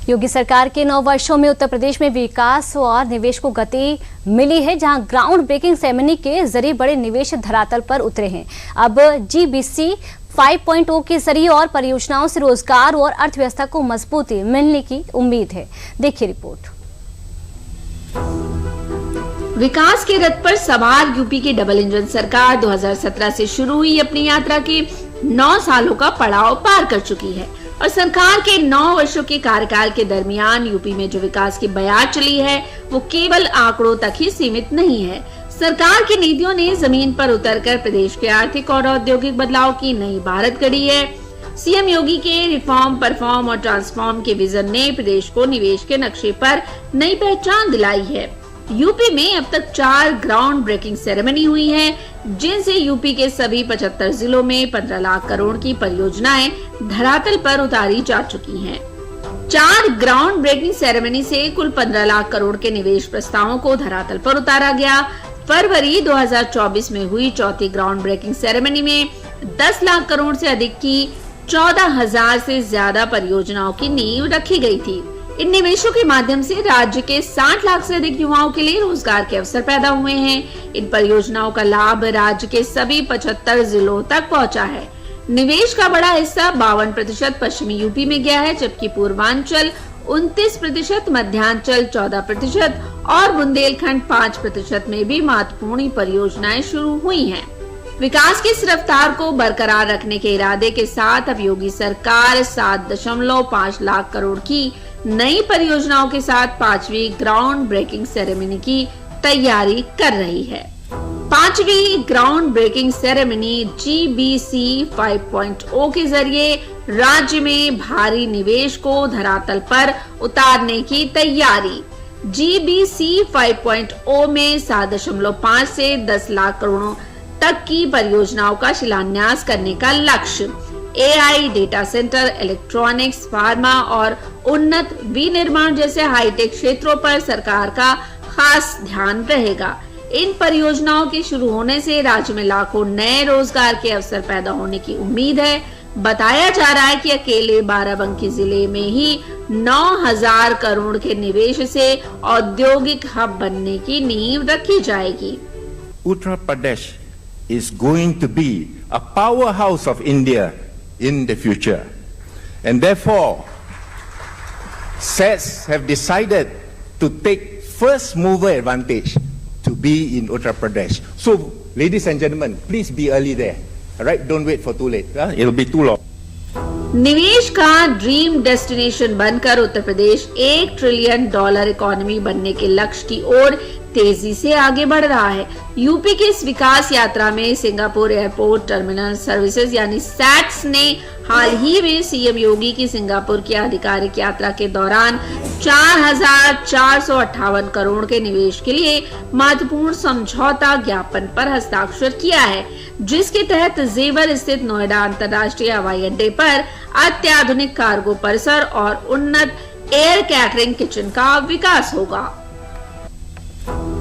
योगी सरकार के 9 वर्षों में उत्तर प्रदेश में विकास और निवेश को गति मिली है, जहां ग्राउंड ब्रेकिंग सेरेमनी के जरिए बड़े निवेश धरातल पर उतरे हैं। अब GBC 5.0 के जरिए और परियोजनाओं से रोजगार और अर्थव्यवस्था को मजबूती मिलने की उम्मीद है। देखिए रिपोर्ट। विकास के रथ पर सवार यूपी की डबल इंजन सरकार 2017 से शुरू हुई अपनी यात्रा के 9 सालों का पड़ाव पार कर चुकी है और सरकार के 9 वर्षों के कार्यकाल के दरमियान यूपी में जो विकास की बयार चली है वो केवल आंकड़ों तक ही सीमित नहीं है। सरकार की नीतियों ने जमीन पर उतरकर प्रदेश के आर्थिक और औद्योगिक बदलाव की नई भारत गढ़ी है। सीएम योगी के रिफॉर्म, परफॉर्म और ट्रांसफॉर्म के विजन ने प्रदेश को निवेश के नक्शे पर नई पहचान दिलाई है। यूपी में अब तक 4 ग्राउंड ब्रेकिंग सेरेमनी हुई है, जिनसे यूपी के सभी 75 जिलों में 15 लाख करोड़ की परियोजनाएं धरातल पर उतारी जा चुकी हैं। 4 ग्राउंड ब्रेकिंग सेरेमनी से कुल 15 लाख करोड़ के निवेश प्रस्तावों को धरातल पर उतारा गया। फरवरी 2024 में हुई चौथी ग्राउंड ब्रेकिंग सेरेमनी में 10 लाख करोड़ से अधिक की 14,000 से ज्यादा परियोजनाओं की नींव रखी गई थी। इन निवेशों के माध्यम से राज्य के 60 लाख से अधिक युवाओं के लिए रोजगार के अवसर पैदा हुए हैं। इन परियोजनाओं का लाभ राज्य के सभी 75 जिलों तक पहुंचा है। निवेश का बड़ा हिस्सा 52% पश्चिमी यूपी में गया है, जबकि पूर्वांचल 29%, मध्यांचल 14% और बुंदेलखंड 5% में भी महत्वपूर्ण परियोजनाएं शुरू हुई हैं। विकास की इस रफ्तार को बरकरार रखने के इरादे के साथ अब योगी सरकार 7.5 लाख करोड़ की नई परियोजनाओं के साथ 5वीं ग्राउंड ब्रेकिंग सेरेमनी की तैयारी कर रही है। 5वीं ग्राउंड ब्रेकिंग सेरेमनी GBC 5.0 के जरिए राज्य में भारी निवेश को धरातल पर उतारने की तैयारी। GBC 5.0 में 7.5 से 10 लाख करोड़ तक की परियोजनाओं का शिलान्यास करने का लक्ष्य। AI, data centre, electronics, pharma और उन्नत विनिर्माण जैसे हाईटेक क्षेत्रों पर सरकार का खास ध्यान रहेगा। इन परियोजनाओं के शुरू होने से राज्य में लाखों नए रोजगार के अवसर पैदा होने की उम्मीद है। बताया जा रहा है कि अकेले बाराबंकी जिले में ही 9,000 करोड़ के निवेश से औद्योगिक हब बनने की नींव रखी जाएगी। Uttar Pradesh is going to be a powerhouse of India in the future, and therefore SEZ have decided to take first mover advantage to be in Uttar Pradesh. So ladies and gentlemen, please be early there, all right? Don't wait for too late, it'll be too long. निवेश का dream destination बनकर Uttar Pradesh $1 trillion economy बनने के लक्ष्य की ओर तेजी से आगे बढ़ रहा है। यूपी की इस विकास यात्रा में सिंगापुर एयरपोर्ट टर्मिनल सर्विसेज यानी SATS ने हाल ही में सीएम योगी की सिंगापुर की आधिकारिक यात्रा के दौरान 4,458 करोड़ के निवेश के लिए महत्वपूर्ण समझौता ज्ञापन पर हस्ताक्षर किया है, जिसके तहत जेवर स्थित नोएडा अंतर्राष्ट्रीय हवाई अड्डे पर अत्याधुनिक कार्गो परिसर और उन्नत एयर कैटरिंग किचन का विकास होगा।